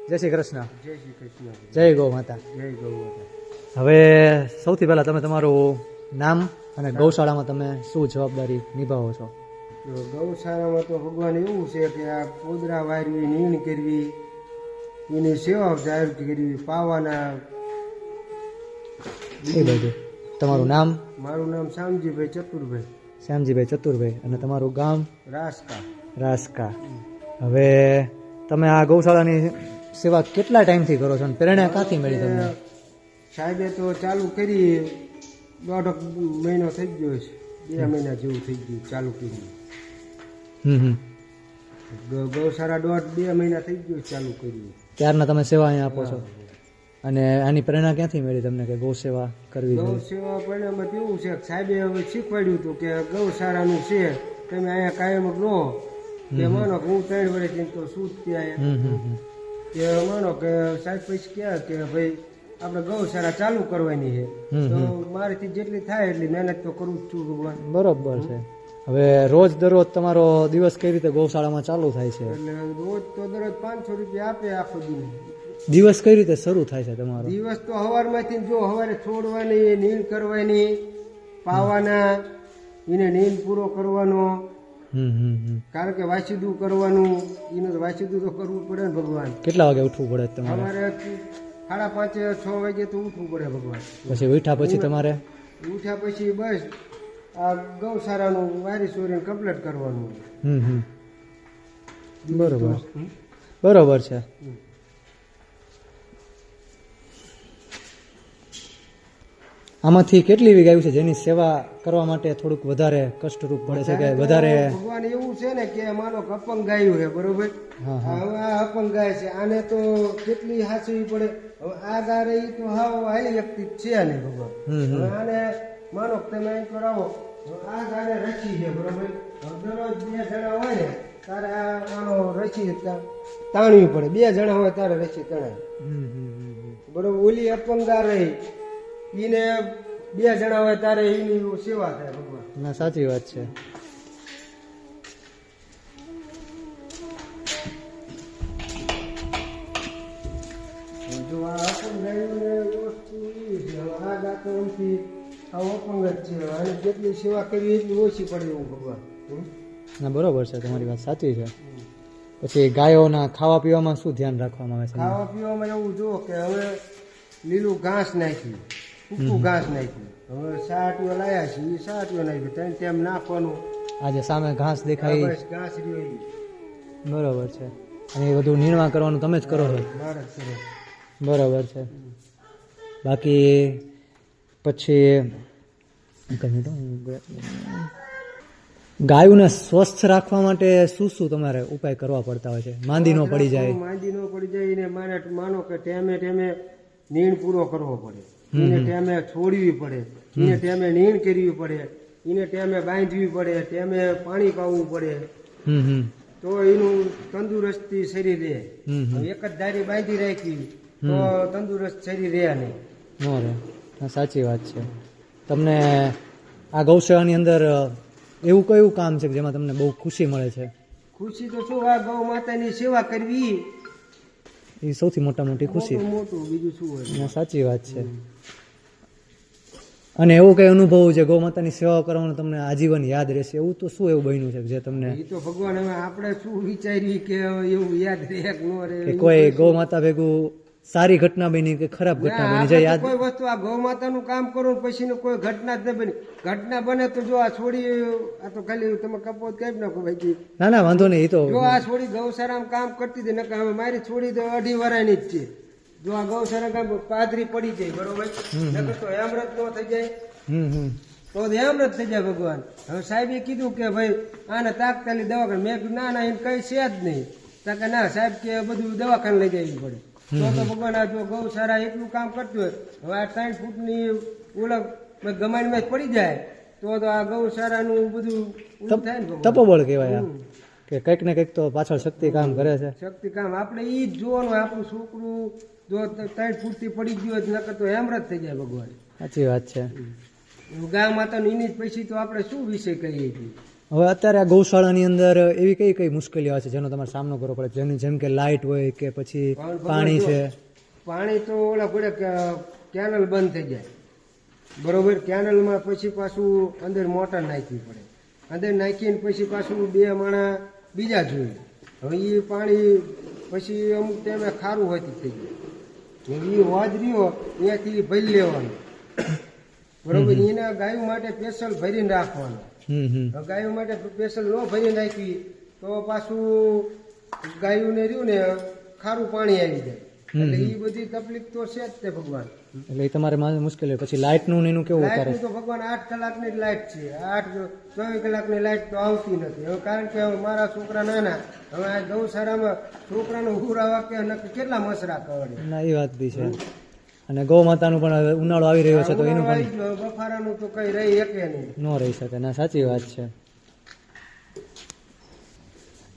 જય શ્રી કૃષ્ણ. જય શ્રી કૃષ્ણ. જય ગૌ માતા. જય ગૌ માતા. હવે સૌથી પહેલા તમે તમારું નામ અને ગૌશાળામાં તમે શું જવાબદારી નિભાવો છો? ગૌશાળામાં તો ભગવાન એવું છે કે આ પોદરા વારવી, નીણ કરવી, એની સેવા જાહેર કરવી, પાવાના. એ બધું. તમારું નામ? મારું નામ શ્યામજીભાઈ ચતુરભાઈ. શ્યામજીભાઈ ચતુરભાઈ. અને તમારું ગામ? રાસકા. રાસકા. હવે તમે આ ગૌશાળાની સેવા કેટલા ટાઈમથી કરો છો અને પ્રેરણા ક્યાંથી મળી તમને? સાહેબે તો ચાલુ કરી 1.5 મહિનો થઈ ગયો છે. 2 મહિના જેવું થઈ ગયું ચાલુ કરી. ગૌશાળા 2 મહિના થઈ ગયો ચાલુ કરી. ત્યારના તમે સેવા અહીંયા આપો છો. અને આની પ્રેરણા ક્યાંથી મળી તમને કે ગૌ સેવા કરવી? ગૌ સેવા પ્રેરણામાં એવું છે સાહેબે હવે શીખવાડ્યું હતું કે ગૌશાળાનું છે, તમે અહીંયા કાયમ રહો. કે માનો કે હું 3 વર્ષથી તો શું ત્યાં કે માનો કે સાહેબ પછી કહે કે ભાઈ આપણે ગૌશાળા ચાલુ કરવાની છે, તો મારીથી જેટલી થાય એટલી મહેનત તો કરું જ છું ભગવાન. બરોબર છે. હવે રોજ દરરોજ તમારો દિવસ કઈ રીતે ગૌશાળામાં ચાલુ થાય છે? એટલે રોજ તો દરરોજ 500 રૂપિયા આપે આખો દિવસ કઈ રીતે શરૂ થાય છે તમારો? દિવસ તો સવારમાંથી જો સવારે છોડવાની, નીણ કરવાની, પાવાના, એને નીણ પૂરો કરવાનો. કારણ કે વાસીદું કરવાનું, એનું વાસીદું તો કરવું પડે ને ભગવાન. કેટલા વાગે ઉઠવું પડે તમારે? સવારે 5:30 6 વાગે તો ઉઠવું પડે ભગવાન. પછી ઉઠ્યા પછી તમારે? ઉઠ્યા પછી બસ આ ગૌશાળાનું વારી સોરીને કમ્પ્લીટ કરવાનું. બરોબર. બરોબર છે. આમાંથી કેટલી એવી ગાયું છે જેની સેવા કરવા માટે થોડુંક વધારે કષ્ટરૂપ પડે છે કે વધારે? ભગવાન એવું છે ને કે માનો અપંગ ગાયું છે, બરોબર. હવે આ અપંગ ગાય છે, આને તો કેટલી હાચવી પડે. હવે આ ગા રહી તો હાવ હાલી વ્યક્તિ છે નહીં ભગવાન. હવે આને માનો તમે એમ કરાવો, આ ગાને રચી છે, બરોબર. દરરોજ 2 જણા હોય ને તારે આ માનો રચી તાણવી પડે. 2 જણા હોય તારે રચી તણાય, બરોબર. ઓલી અપંગ ગા રહી એને 2 જણા હોય તારે એની સેવા થાય ભગવાન. ના, સાચી વાત છે. જો આ અપંગ ગાયોને વસ્તુ એવી છે, આ ગા તો એમથી આ અપંગ જ છે, આને જેટલી સેવા કરવી એટલી ઓછી પડે એવું ભગવાન. ના, બરોબર છે, તમારી વાત સાચી છે. પછી ગાયોના ખાવા પીવામાં શું ધ્યાન રાખવામાં આવે છે? ખાવા પીવામાં એવું જો કે હવે લીલું ઘાસ નાખ્યું, સૂકું ઘાસ નાખ્યું. હવે સાટીઓ લાયા છે, એ સાટીઓ નાખ્યું, તેમ નાખવાનું. આજે સામે ઘાસ દેખાય, ઘાસ રહ્યો. બરોબર છે. અને એ બધું નિર્માણ કરવાનું તમે જ કરો છો? મારે જ કરે. બરોબર છે. બાકી પછી ગાયોને સ્વસ્થ રાખવા માટે શું શું તમારે ઉપાય કરવા પડતા હોય છે? માંદી ન પડી જાય? માંદી ન પડી જાય એને માનો કે ટેમે નીણ પૂરો કરવો પડે, એને ટેમે છોડવી પડે, એને ટેમે નીણ કરવી પડે, એને ટેમે બાંધવી પડે, ટેમે પાણી પાવું પડે, તો એનું તંદુરસ્તી શરીર રહે. એક જ ધારી બાંધી રાખી તો તંદુરસ્ત શરીર રહે નહીં. નો રહે. સાચી વાત છે. તમને આ ગૌશાળાની અંદર એવું કયું કામ છે જેમાં તમને બહુ ખુશી મળે છે? ખુશી તો શું, આ ગૌ માતાની સેવા કરવી એ સૌથી મોટી ખુશી. મોટું બીજું શું હોય? સાચી વાત છે. અને એવો કઈ અનુભવ છે ગૌ માતાની સેવા કરવાનો તમને આજીવન યાદ રહેશે એવું તો શું એવું બન્યું છે જે તમને? એ તો ભગવાન, હવે આપણે શું વિચારીએ કે એવું યાદ રહે કે ન રહે. કોઈ ગૌ માતા ભેગું સારી ઘટના બની કે ખરાબ ઘટના બની છે યાદ? કોઈ વસ્તુ આ ગૌ માતાનું કામ કરો પછી કોઈ ઘટના જ ન બની. ઘટના બને તો જો આ છોડી, આ તો ખાલી તમે કપોત કાઢી નાખો ભાઈ. ના ના, વાંધો નહીં. એ તો જો આ છોડી ગૌશાળામાં કામ કરતી હતી, નકર હવે મારી છોડી તો 2.5 વર્ષની જ છે. જો આ ગૌશાળા કામ પાદરી પડી જાય, બરોબર, નકર તો હેમરત ન થઈ જાય, તો હેમરત થઈ જાય ભગવાન. હવે સાહેબે કીધું કે ભાઈ આને તાત્કાલિક દવાખાને. મેં કીધું ના ના, એને કઈ છે જ નહીં. કે ના સાહેબ કે બધું દવાખાને લઈ જવું પડે. તો ભગવાન આ જો ગૌશાળા એટલું કામ કરતું હોય, હવે આ 3 ફૂટની ઓળખ ગમાણીમાં પડી જાય તો આ ગૌશાળાનું બધું થાય ને. તપોબળ કહેવાય કે કંઈક ને કંઈક તો પાછળ શક્તિ કામ કરે છે. શક્તિ કામ આપણે એ જ જોવાનું. આપણું છોકરું જો 3 ફૂટથી પડી ગયું હોય નકર તો હેમરત થઈ જાય ભગવાન. સાચી વાત છે. ગા માતાનું એની જ પછી તો આપણે શું વિષય કહીએ છીએ? હવે અત્યારે આ ગૌશાળાની અંદર એવી કઈ કઈ મુશ્કેલીઓ આવે છે જેનો તમારે સામનો કરવો પડે, જેમ કે લાઇટ હોય કે પછી પાણી છે? પાણી તો ઓલા પડે કે કેનલ બંધ થઈ જાય, બરોબર. કેનલમાં પછી પાછું અંદર મોટર નાખવી પડે, અંદર નાખીને પછી પાછું 2 માણા બીજા જોઈએ. હવે એ પાણી પછી અમુક ટાઈમે ખારું હોતી થઈ જાય, એ વાજ રહ્યો ત્યાંથી ભરી લેવાનું, બરોબર. એના ગાયો માટે સ્પેશિયલ ભરીને રાખવાનું. ગાયો માટે સ્પેશિયલ ન ભરી નાખવી તો પાછું ગાયોને રહ્યું ને ખારું પાણી આવી જાય, એટલે એ બધી તકલીફ તો છે જ તે ભગવાન. એટલે એ તમારે મુશ્કેલી. પછી લાઇટનું ને એનું કેવું કરે? લાઇટનું તો ભગવાન 8 કલાકની જ લાઇટ છે, 24 કલાકની લાઇટ તો આવતી નથી. હવે કારણ કે હવે મારા છોકરા નાના, હવે આ ગૌશાળામાં છોકરાનો હુરા વાક્ય કેટલા મસરા કરડે. ના એ વાત બી છે. અને ગૌ માતાનું પણ હવે ઉનાળો આવી રહ્યો છે તો એનું પણ બફારાનું તો કઈ રહી શકે નહીં, ન રહી શકે. ના સાચી વાત છે.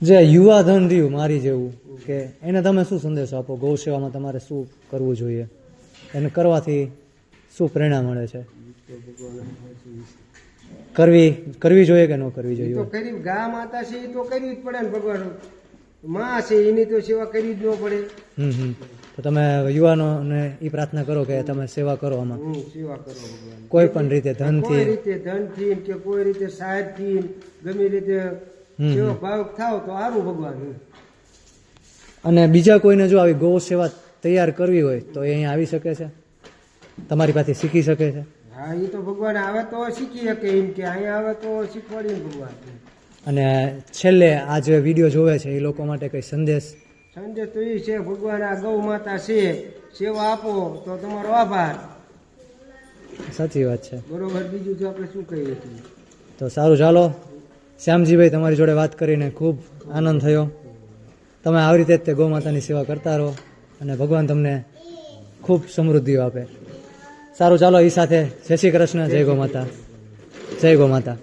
જે યુવા ધન રહ્યું મારી જેવું, કે એને તમે શું સંદેશો આપો? ગૌ સેવામાં તમારે શું કરવું જોઈએ? એને કરવાથી શું પ્રેરણા મળે છે? કરવી જોઈએ કે ન કરવી જોઈએ? તો કરી, ગા માતા છે એ તો કરવી જ પડે ને ભગવાન. માં છે એની તો સેવા કરવી જ ન પડે. તો તમે યુવાનોને એ પ્રાર્થના કરો કે તમે સેવા કરો આમાં, સેવા કરો ભગવાન, કોઈ પણ રીતે, ધનથી કે કોઈ રીતે સહાયથી, ગમે રીતે સેવા ભાવ થાવ તો સારું ભગવાન. અને બીજા કોઈને જો આવી ગૌ સેવા તૈયાર કરવી હોય તો એ અહીંયા આવી શકે છે, તમારી પાસે શીખી શકે છે? હા, એ તો ભગવાન આવે તો શીખી શકે, એમ કે અહીંયા આવે તો શીખવાડીને ભગવાન. અને છેલ્લે આ જે વિડીયો જોવે છે એ લોકો માટે કઈ સંદેશ તો એ છે ભગવાન, આ ગૌ માતા છે, સેવા આપો તો તમારો આભાર. સાચી વાત છે, બરોબર. બીજું તો આપણે શું કહીએ છીએ? તો સારું, ચાલો શ્યામજીભાઈ, તમારી જોડે વાત કરીને ખૂબ આનંદ થયો. તમે આવી રીતે જ તે ગૌ માતાની સેવા કરતા રહો અને ભગવાન તમને ખૂબ સમૃદ્ધિઓ આપે. સારું, ચાલો એ સાથે જય શ્રી કૃષ્ણ, જય ગૌ માતા, જય ગૌ માતા.